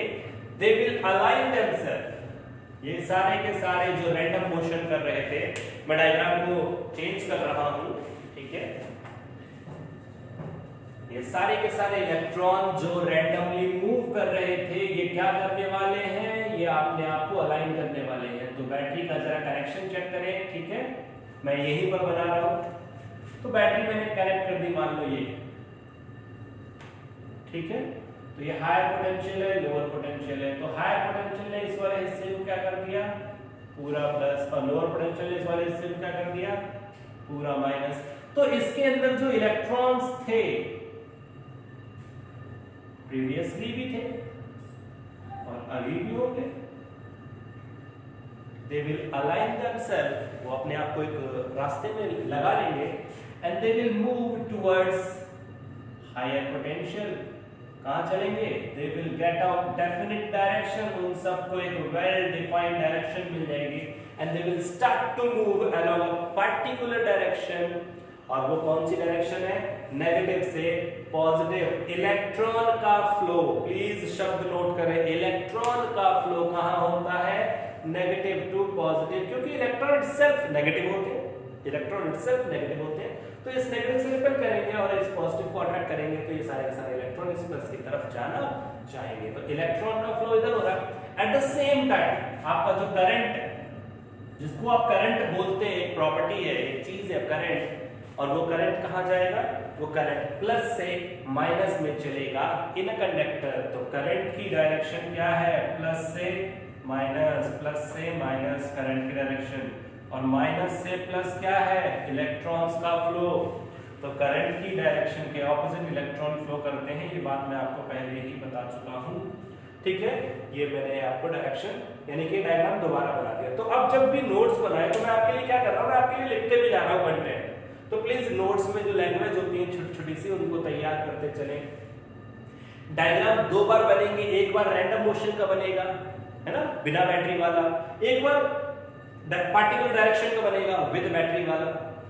Speaker 1: दे विल अलाइन देमसेल्फ। ये सारे के सारे जो रैंडम मोशन कर रहे थे, मैं डायग्राम को चेंज कर रहा हूं, ठीक है, ये सारे के सारे इलेक्ट्रॉन जो रैंडमली मूव कर रहे थे, ये क्या करने वाले हैं? ये अपने आप को अलाइन करने वाले हैं। तो बैटरी का जरा कनेक्शन चेक करें, ठीक है, मैं यहीं पर बना रहा हूं। तो बैटरी मैंने कनेक्ट कर दी, मान लो ये, ठीक है। तो ये हायर पोटेंशियल है, लोअर पोटेंशियल है। तो हायर पोटेंशियल ने इस वाले हिस्से को क्या कर दिया? पूरा प्लस, और लोअर पोटेंशियल ने इस वाले हिस्से को क्या कर दिया? पूरा माइनस। तो इसके अंदर जो इलेक्ट्रॉन्स थे प्रीवियसली भी थे और अभी भी होंगे, दे विल अलाइन देमसेल्फ, वो अपने आप को एक रास्ते में लगा लेंगे, and they will move towards higher potential. कहां चलेंगे? They will get out definite direction, उन सबको एक वेल डिफाइंड डायरेक्शन मिल जाएगी, and they will start to move along a particular direction. और वो कौन सी डायरेक्शन है? नेगेटिव से पॉजिटिव। इलेक्ट्रॉन का फ्लो, प्लीज शब्द नोट करें, इलेक्ट्रॉन का फ्लो कहां होता है? नेगेटिव टू पॉजिटिव, क्योंकि इलेक्ट्रॉन इटसेल्फ नेगेटिव होते हैं, इलेक्ट्रॉन इटसेल्फ नेगेटिव होते हैं। तो इस नेगेटिव से रिपेल करेंगे और इस पॉजिटिव को अट्रैक्ट करेंगे, तो ये सारे के सारे इलेक्ट्रॉन इस प्लस की तरफ जाना चाहेंगे। तो इलेक्ट्रॉन का फ्लो इधर हो रहा है। एट द सेम टाइम आपका जो करंट है, जिसको आप करंट बोलते हैं, एक प्रॉपर्टी है, एक चीज है करंट, और वो करंट कहां जाएगा? वो करंट प्लस से माइनस में चलेगा इन अ कंडक्टर। तो करंट की डायरेक्शन क्या है? प्लस से माइनस, प्लस से माइनस करंट की डायरेक्शन, और माइनस से प्लस क्या है? इलेक्ट्रॉन्स का फ्लो। तो करंट की डायरेक्शन के ऑपोजिट इलेक्ट्रॉन फ्लो करते हैं, ये बात मैं आपको पहले ही बता चुका हूं, ठीक है। ये मैंने आपको डायरेक्शन यानी कि डायग्राम दोबारा बना दिया। तो अब जब भी नोट्स बनाए तो मैं आपके लिए क्या कर रहा हूं? मैं आपके लिए लिखते भी जा रहा हूं कंटेंट। तो प्लीज नोट्स में जो लैंग्वेज होती है छोटी छोटी सी, उनको तैयार करते चलें। डायग्राम 2 बार बनेंगे, एक बार रैंडम मोशन का बनेगा, है ना, बिना बैटरी वाला, एक बार पार्टिकुलर डायरेक्शन का बनेगा विद बैटरी वाला।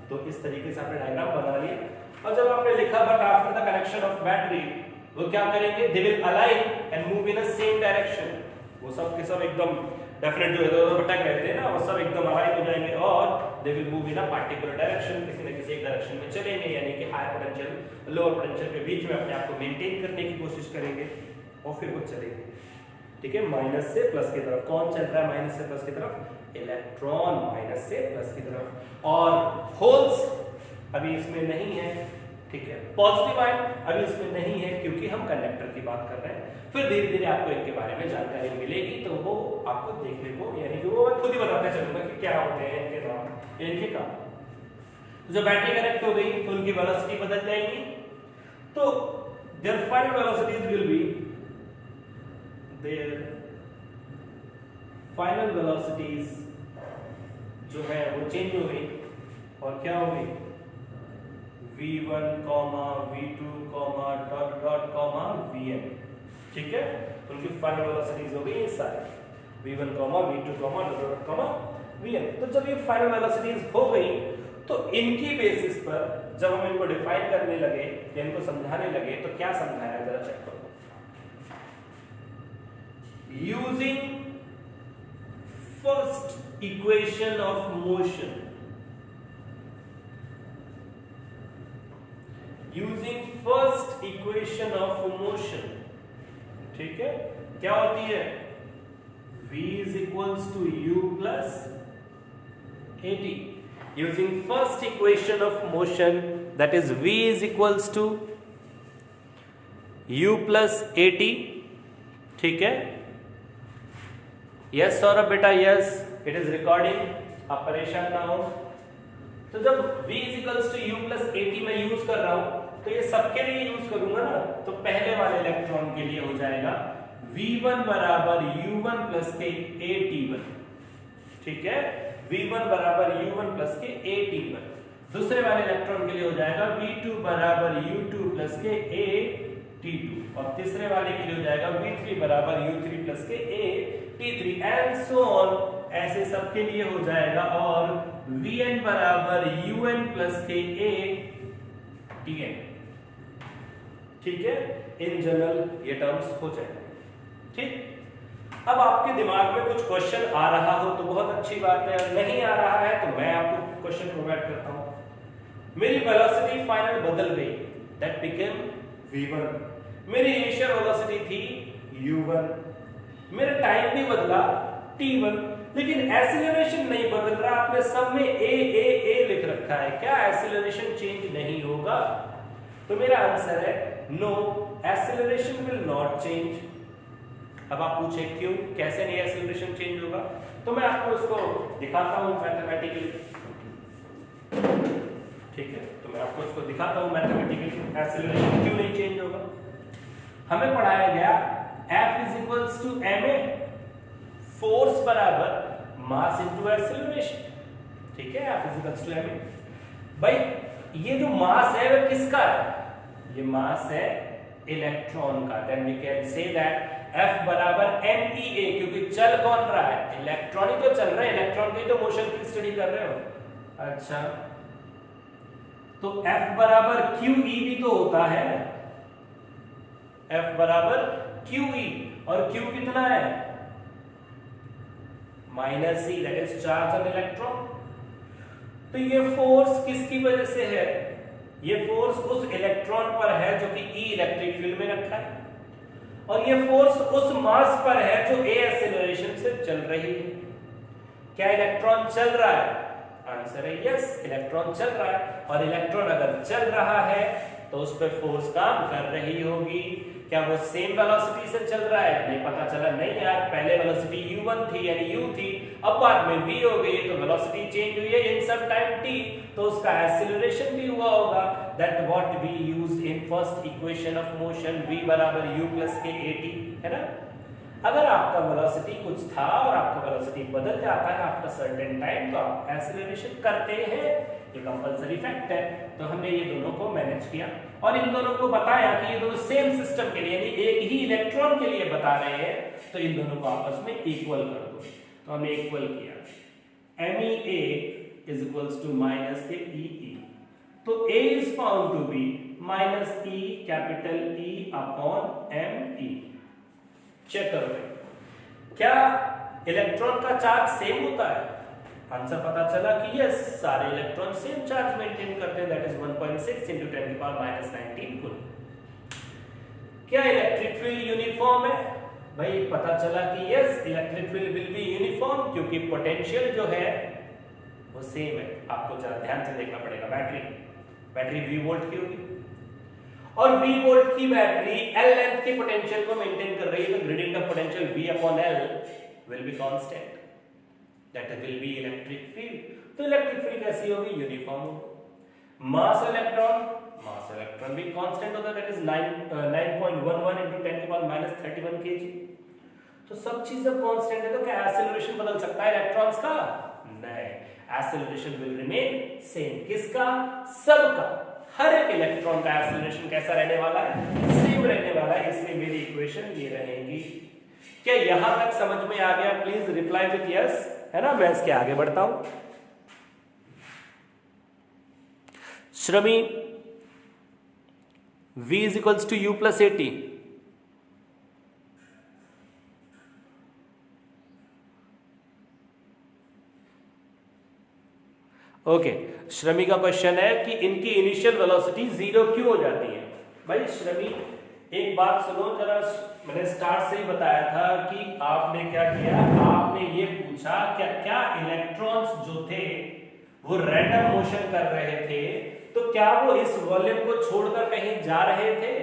Speaker 1: तो इस तरीके से आपने डायग्राम बना लिया। और जब आपने लिखा but after the connection of battery, वो क्या करेंगे? They will align and move in a same direction. वो सब के सब एकदम डेफिनेट जो इधर भटक रहते हैं ना, वो सब एकदम अलाइन हो जाएंगे और दे will move in a particular direction, किसी न किसी एक डायरेक्शन में चलेंगे, यानी कि हायर पोटेंशियल लोअर पोटेंशियल के बीच में अपने आप को मेंटेन करने की कोशिश करेंगे और फिर वो चलेंगे, ठीक है, माइनस से प्लस की तरफ। कौन चल रहा है माइनस से प्लस की तरफ? इलेक्ट्रॉन माइनस से प्लस की तरफ। और होल्स अभी इसमें नहीं है, ठीक है, पॉजिटिव आयन अभी इसमें नहीं है क्योंकि हम कंडक्टर की बात कर रहे हैं। फिर धीरे धीरे आपको इनके बारे में जानकारी मिलेगी, तो वो आपको देखने को, यानी कि वो मैं खुद ही बताते चलूंगा कि क्या होते हैं इनके नाम, इनके काम। तो जब बैटरी कनेक्ट हो गई तो उनकी वेलोसिटी बदल जाएगी। तो there final velocities will be, there final velocities जो है वो चेंज हो गई और क्या हो गई? v1, v2, dot dot vn, ठीक है, उनकी फाइनल वेलोसिटीज हो गई ये सारे v1, v2, dot dot vn। तो जब ये फाइनल वेलोसिटीज हो गई तो इनकी बेसिस पर जब हम इनको डिफाइन करने लगे या इनको समझाने लगे तो क्या समझाया, जरा चेक करो। Using first equation of motion, using first equation of motion, ठीक है, क्या होती है? v is equals to u plus at. Using first equation of motion, that is v is equals to u plus at, ठीक है। यस सौरभ बेटा, यस, इट इज रिकॉर्डिंग, आप परेशान ना हो। तो जब v is equals to u plus at मैं यूज कर रहा हूं तो ये सबके लिए यूज करूंगा ना, तो पहले वाले इलेक्ट्रॉन के लिए हो जाएगा v1 बराबर u1 प्लस के a t1, ठीक है, v1 बराबर u1 प्लस के a t1। दूसरे वाले इलेक्ट्रॉन के लिए हो जाएगा v2 बराबर u2 प्लस के a t2, और तीसरे वाले के लिए हो जाएगा v3 बराबर u3 प्लस के a t3 and so on, ऐसे सबके लिए हो जाएगा। और vn बराबर un प्लस के a tn, ठीक है, इन जनरल ये टर्म्स हो जाएंगे, ठीक। अब आपके दिमाग में कुछ क्वेश्चन आ रहा हो तो बहुत अच्छी बात है, नहीं आ रहा है तो मैं आपको क्वेश्चन प्रोवाइड करता हूं। मेरी वेलोसिटी फाइनल बदल गई, दैट बिकेम v1, मेरी इनिशियल वेलोसिटी थी u1, मेरा टाइम भी बदला t1, लेकिन एक्सीलरेशन नहीं बदल रहा। आपने सब में a लिख रखा है, क्या एक्सीलरेशन चेंज नहीं होगा? तो मेरा आंसर है no, acceleration will not change. अब आप पूछे क्यों, कैसे नहीं एक्सीलरेशन चेंज होगा? तो मैं आपको उसको दिखाता हूं मैथमेटिकली, ठीक है, तो मैं आपको उसको दिखाता हूं मैथमेटिकली एक्सीलरेशन क्यों नहीं चेंज होगा। हमें पढ़ाया गया F is equals to ma, force बराबर मास इनटू एक्सीलरेशन, ठीक है, F is equals to ma। भाई ये जो मास है वो किसका है? ये मास है इलेक्ट्रॉन का। Then we can say that F बराबर mea, क्योंकि चल कौन रहा है? इलेक्ट्रॉन ही तो चल रहा है, इलेक्ट्रॉन की तो मोशन की स्टडी कर रहे हो। अच्छा, तो F बराबर QE भी तो होता है, F बराबर QE, और Q कितना है? Minus E, that is charge on electron. तो ये फोर्स किसकी वजह से है? ये फोर्स उस इलेक्ट्रॉन पर है जो कि E इलेक्ट्रिक फील्ड में रखा है, और ये फोर्स उस मास पर है जो a एक्सीलरेशन से चल रही है। क्या इलेक्ट्रॉन चल रहा है? आंसर है यस, इलेक्ट्रॉन चल रहा है, और इलेक्ट्रॉन अगर चल रहा है तो उस पर फोर्स काम कर रही होगी। क्या वो सेम वेलोसिटी से चल रहा है? नहीं, पता चला नहीं यार, पहले वेलोसिटी u1 थी यानी u थी, अब बाद में v हो गई, तो वेलोसिटी चेंज हुई है इन सम टाइम t, तो उसका एक्सीलरेशन भी हुआ होगा। That what we used in first equation of motion, v बराबर u प्लस के at, है ना। अगर आपका वेलोसिटी कुछ था और आपका वेलोसिटी बदल जाता है आफ्टर सर्टेन टाइम, तो आप एक्सीलरेशन करते हैं, ये कंपलसरी फैक्ट है। तो हमने ये दोनों को मैनेज किया और इन दोनों को बताया कि ये दोनों सेम सिस्टम के लिए, यानी एक ही इलेक्ट्रॉन के लिए बता रहे हैं, तो इन दोनों को आपस में इक्वल कर दो। तो हमने इक्वल किया, MEA is equals to minus के EE, तो A is found to be minus E capital E upon ME। Check करो, क्या इलेक्ट्रॉन का चार्ज सेम होता है? आंसर पता चला कि यस, सारे इलेक्ट्रॉन सेम चार्ज मेंटेन करते हैं, दैट इज 1.6 × 10⁻⁻19 कूलम। क्या इलेक्ट्रिक फील्ड यूनिफॉर्म है? भाई पता चला कि yes, electric field will be uniform, क्योंकि पोटेंशियल जो है वो सेम है। आपको जरा ध्यान से देखना पड़ेगा, बैटरी V वोल्ट की होगी, और V वोल्ट की बैटरी L लेंथ की पोटेंशियल को मेंटेन कर रही है, तो gradient of potential V upon L will be constant, that will B electric field. तो इलेक्ट्रिक फील्ड कैसी होगी? यूनिफॉर्म होगी। मास इलेक्ट्रॉन भी कांस्टेंट होता है, दैट इज 9.11 × 10⁻31 kg। तो सब चीज जब कांस्टेंट है तो क्या एक्सीलरेशन बदल सकता है इलेक्ट्रॉन्स का? नहीं, एक्सीलरेशन विल रिमेन सेम। किसका? सबका। हर एक इलेक्ट्रॉन का एक्सीलरेशन कैसा रहने वाला है? सेम रहने वाला है, इसलिए मेरी इक्वेशन ये रहेगी। क्या यहां तक समझ में आ गया? प्लीज रिप्लाई विथ यस, है ना। मैं इसके आगे बढ़ता हूं। श्रमी, V is equals to U plus AT, okay. श्रमी का क्वेश्चन है कि इनकी इनिशियल वेलोसिटी 0 क्यों हो जाती है? भाई श्रमी एक बात सुनो जरा, मैंने स्टार्ट से ही बताया था कि आपने क्या किया, आपने ये पूछा क्या क्या इलेक्ट्रॉन्स जो थे वो रैंडम मोशन कर रहे थे, तो क्या वो इस वॉल्यूम को छोड़कर कहीं जा रहे थे?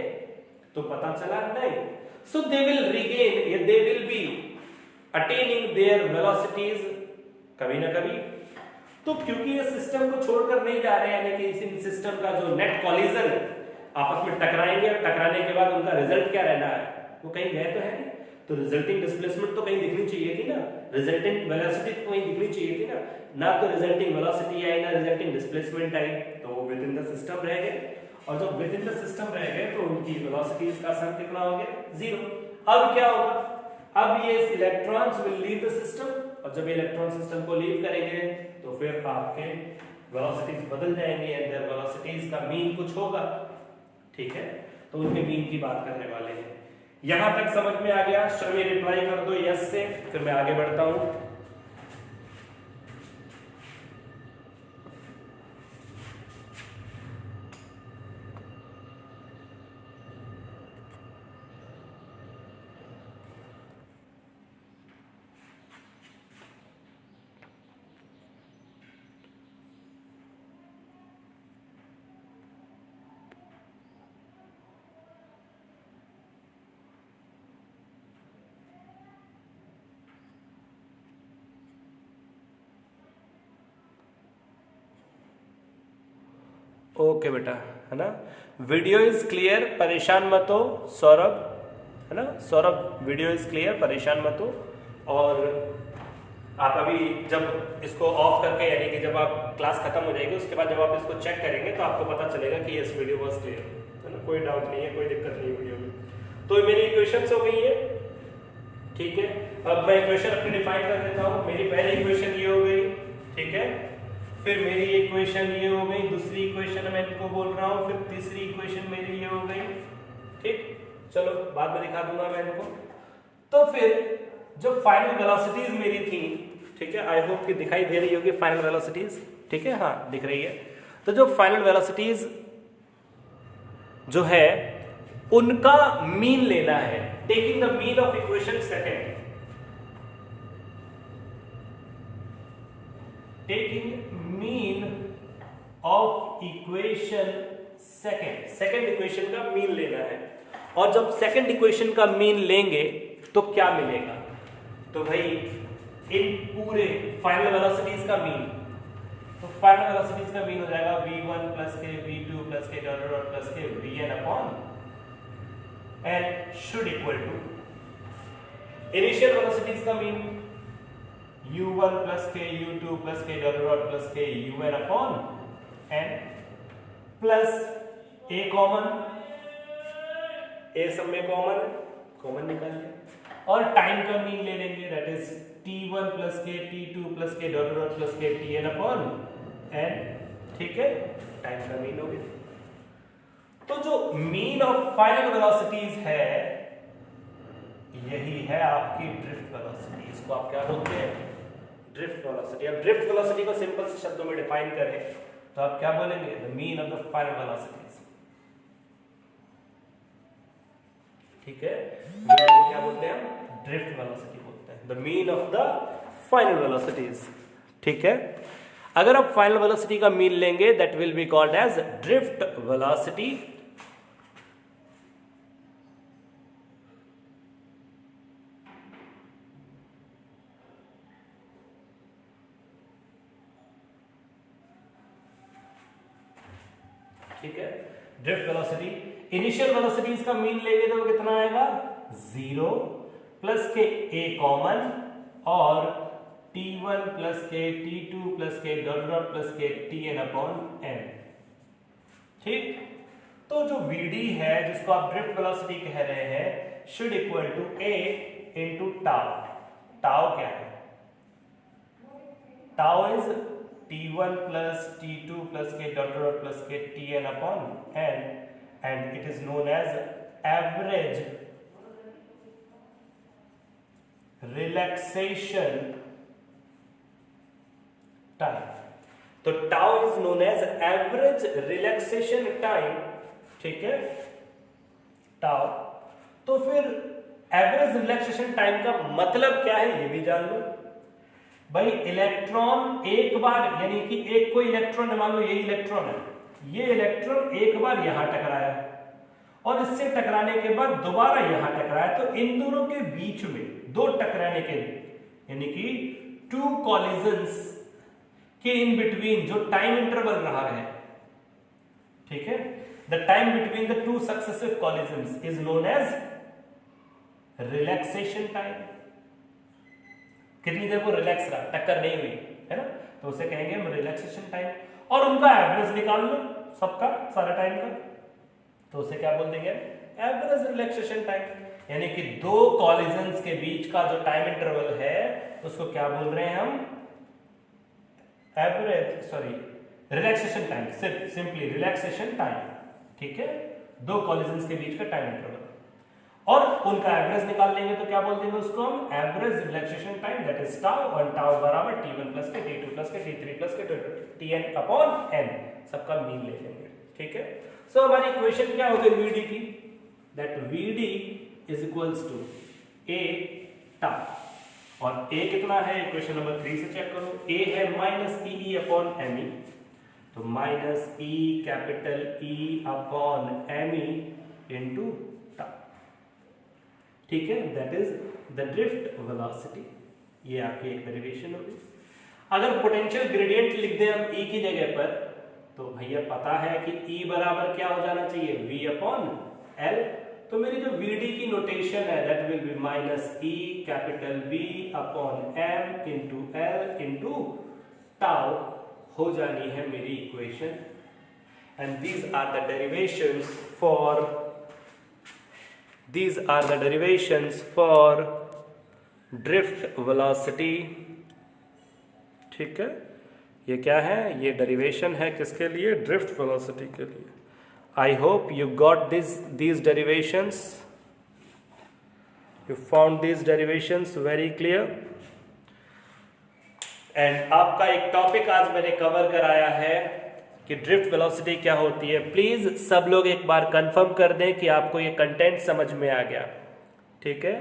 Speaker 1: तो पता चला नहीं। So they will regain, they will be attaining their velocities कभी ना कभी। तो क्योंकि ये सिस्टम को छोड़कर नहीं जा रहे हैं, यानी कि इस सिस्टम का जो नेट कॉलिजन आपस में टकराएंगे, और टकराने के बाद उनका रिजल्ट क्या रहना है? वो कहीं गए तो है नहीं। तो रिजल्टिंग डिस्प्लेसमेंट तो कहीं दिखनी चाहिए थी ना, रिजल्टेंट वेलोसिटी तो कहीं दिखनी चाहिए थी ना तो रिजल्टिंग वेलोसिटी आई ना रिजल्टिंग डिस्प्लेसमेंट आई, तो वो विद इन द सिस्टम रह गए। और जब विद इन द सिस्टम रह गए तो उनकी वेलोसिटीज का सम कितना हो गया, 0। अब क्या होगा, अब ये electrons will leave the system, और जब इलेक्ट्रॉन सिस्टम को लीव करेंगे तो फिर आपके वेलोसिटीज बदल जाएंगे एंड देयर वेलोसिटीज का मीन कुछ होगा, ठीक है। तो उनके मीन की बात करने वाले हैं। यहां तक समझ में आ गया? चलिए रिप्लाई कर दो यस से, फिर मैं आगे बढ़ता हूं। ओके बेटा, है ना, वीडियो इज क्लियर, परेशान मत हो सौरभ, है ना सौरभ, वीडियो इज क्लियर, परेशान मत हो। और आप अभी जब इसको ऑफ करके, यानी कि जब आप क्लास खत्म हो जाएगी उसके बाद जब आप इसको चेक करेंगे तो आपको पता चलेगा कि यस वीडियो वाज क्लियर, है ना, कोई डाउट नहीं है, कोई दिक्कत नहीं है वीडियो में। तो मेरी इक्वेशंस हो गई है, ठीक है। अब मैं इक्वेशन अपनी डिफाइन कर देता हूँ। मेरी पहली इक्वेशन ये हो गई, ठीक है, फिर मेरी इक्वेशन ये हो गई, दूसरी इक्वेशन मैं इनको बोल रहा हूँ, फिर तीसरी इक्वेशन मेरी ये हो गई, ठीक। चलो बाद में दिखा दूंगा मैं इनको। तो फिर जो फाइनल वेलोसिटीज मेरी थी, ठीक है, आई होप कि दिखाई दे रही होगी फाइनल वेलोसिटीज, ठीक है, हाँ दिख रही है। तो जो फाइनल वेलोसिटीज जो है उनका मीन लेना है, taking the mean of equation second, taking mean of equation second equation का मीन लेना है। और जब सेकेंड इक्वेशन का मीन लेंगे तो क्या मिलेगा, तो भाई इन पूरे फाइनल वेलोसिटीज का मीन, तो फाइनल वेलोसिटीज का मीन हो जाएगा v1 प्लस के v2 प्लस के डॉट प्लस के vn upon n should equal to initial velocities का मीन u1 प्लस के u2 प्लस के डॉट प्लस के un upon n plus a common, a सब में कॉमन निकाल लिया, और टाइम का मीन ले लेंगे, दैट इज t1 प्लस के t2 प्लस के डॉट प्लस के tn अपॉन n, ठीक है, टाइम का मीन हो गया। तो जो मीन ऑफ फाइनल वेलोसिटीज है यही है आपकी ड्रिफ्ट वेलोसिटी, इसको आप क्या बोलते हैं, ड्रिफ्ट वेलोसिटी। अब ड्रिफ्ट वेलोसिटी को सिंपल से शब्दों में डिफाइन करें तो आप क्या बोलेंगे, the mean of the final velocities, ठीक है, क्या बोलते हैं हम, ड्रिफ्ट वेलोसिटी बोलते हैं, the mean of the final velocities, ठीक है। अगर आप फाइनल वेलोसिटी का मीन लेंगे that will be called as drift velocity, ठीक है, ड्रिफ्ट वेलोसिटी। इनिशियल वेलोसिटीज का मीन लेंगे तो कितना आएगा, 0 प्लस के a कॉमन और t1 प्लस के t2 प्लस के डॉट प्लस के tn अपॉन n, ठीक। तो जो vd है जिसको आप ड्रिफ्ट वेलोसिटी कह रहे हैं should equal to a into tau. Tau क्या है, tau is t1 plus t2 plus k dot dot plus k tn upon n, and it is known as average relaxation time। तो tau is known as average relaxation time, ठीक है, tau। तो फिर average relaxation time का मतलब क्या है ये भी जान लो भाई। इलेक्ट्रॉन एक बार, यानी कि एक कोई इलेक्ट्रॉन है, मान लो ये इलेक्ट्रॉन है, ये इलेक्ट्रॉन एक बार यहां टकराया और इससे टकराने के बाद दोबारा यहां टकराया, तो इन दोनों के बीच में दो टकराने के, यानी कि टू कॉलिजन्स के इन बिटवीन जो टाइम इंटरवल रहा है, ठीक है, the time between the two successive collisions is known age relaxation time, कितनी देर को रिलैक्स रहा, टक्कर नहीं हुई, है ना, तो उसे कहेंगे हम रिलैक्सेशन टाइम। और उनका एवरेज निकाल लो सबका, सारा टाइम का, तो उसे क्या बोल देंगे, एवरेज रिलैक्सेशन टाइम। यानी कि दो कॉलिजन्स के बीच का जो टाइम इंटरवल है उसको क्या बोल रहे हैं हम, एवरेज, सॉरी, रिलैक्सेशन टाइम, सिर्फ सिंपली रिलैक्सेशन टाइम, ठीक है, दो कॉलिजन्स के बीच का टाइम इंटरवल। और उनका एवरेज निकाल लेंगे तो क्या बोल देंगे उसको हम, average relaxation time, that is tau, और टाउ बराबर t1 प्लस के t2 प्लस के t3 प्लस के tn अपॉन n, सबका मीन ले लेंगे, ठीक है। सो हमारी इक्वेशन क्या हो गई vd की, that vd is equals to a tau, और a कितना है, इक्वेशन नंबर 3 से चेक करो, a है माइनस ई अपॉन me, तो minus E capital E upon me into tau, ठीक है, that is the drift velocity. ये आपकी एक डेरिवेशन होगी। अगर पोटेंशियल ग्रेडियंट लिख दें हम E की जगह पर, तो भैया पता है कि E बराबर क्या हो जाना चाहिए, V अपॉन L, तो मेरी जो VD की नोटेशन है that will B minus E capital V upon M into L into tau हो जानी है मेरी equation. And these are the derivations for drift velocity, ठीक है, ये क्या है, ये डेरिवेशन है किसके लिए, ड्रिफ्ट वेलोसिटी के लिए। I hope you got these derivations, you found these derivations very clear। And आपका एक टॉपिक आज मैंने कवर कराया है कि ड्रिफ्ट वेलोसिटी क्या होती है। प्लीज सब लोग एक बार कंफर्म कर दें कि आपको ये कंटेंट समझ में आ गया, ठीक है।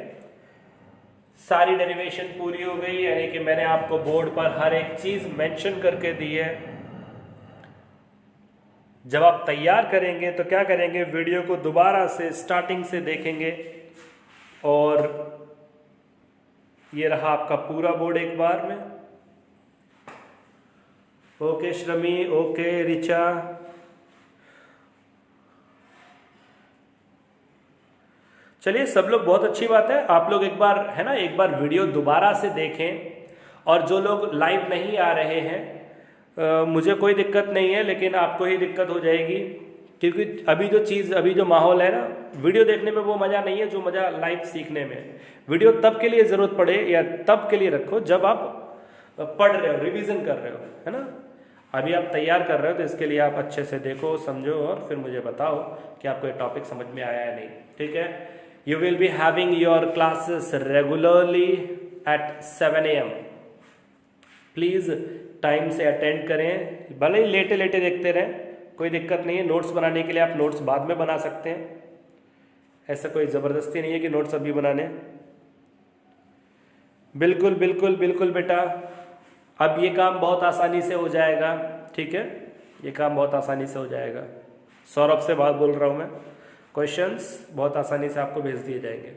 Speaker 1: सारी डेरिवेशन पूरी हो गई, यानी कि मैंने आपको बोर्ड पर हर एक चीज मेंशन करके दी है। जब आप तैयार करेंगे तो क्या करेंगे, वीडियो को दोबारा से स्टार्टिंग से देखेंगे, और ये रहा आपका पूरा बोर्ड एक बार में। ओके श्रमी, ओके रिचा, चलिए सब लोग, बहुत अच्छी बात है, आप लोग एक बार, है ना, एक बार वीडियो दोबारा से देखें। और जो लोग लाइव नहीं आ रहे हैं, मुझे कोई दिक्कत नहीं है, लेकिन आपको ही दिक्कत हो जाएगी, क्योंकि अभी जो माहौल है ना, वीडियो देखने में वो मज़ा नहीं है जो मज़ा लाइव सीखने में। वीडियो तब के लिए ज़रूरत पड़े या तब के लिए रखो जब आप पढ़ रहे हो, रिवीजन कर रहे हो, है ना। अभी आप तैयार कर रहे हो तो इसके लिए आप अच्छे से देखो, समझो, और फिर मुझे बताओ कि आपको ये टॉपिक समझ में आया है नहीं, ठीक है। You will be having your classes regularly at 7 AM। Please time से अटेंड करें, भले ही लेटे लेटे देखते रहें, कोई दिक्कत नहीं है। नोट्स बनाने के लिए आप नोट्स बाद में बना सकते हैं, ऐसा कोई ज़बरदस्ती नहीं है कि नोट्स अभी बनाने। बिल्कुल बिल्कुल बिल्कुल बेटा, अब ये काम बहुत आसानी से हो जाएगा, ठीक है, ये काम बहुत आसानी से हो जाएगा। सौरभ से बात बोल रहा हूँ मैं, क्वेश्चंस बहुत आसानी से आपको भेज दिए जाएंगे,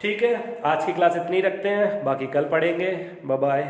Speaker 1: ठीक है। आज की क्लास इतनी रखते हैं, बाकी कल पढ़ेंगे। Bye bye.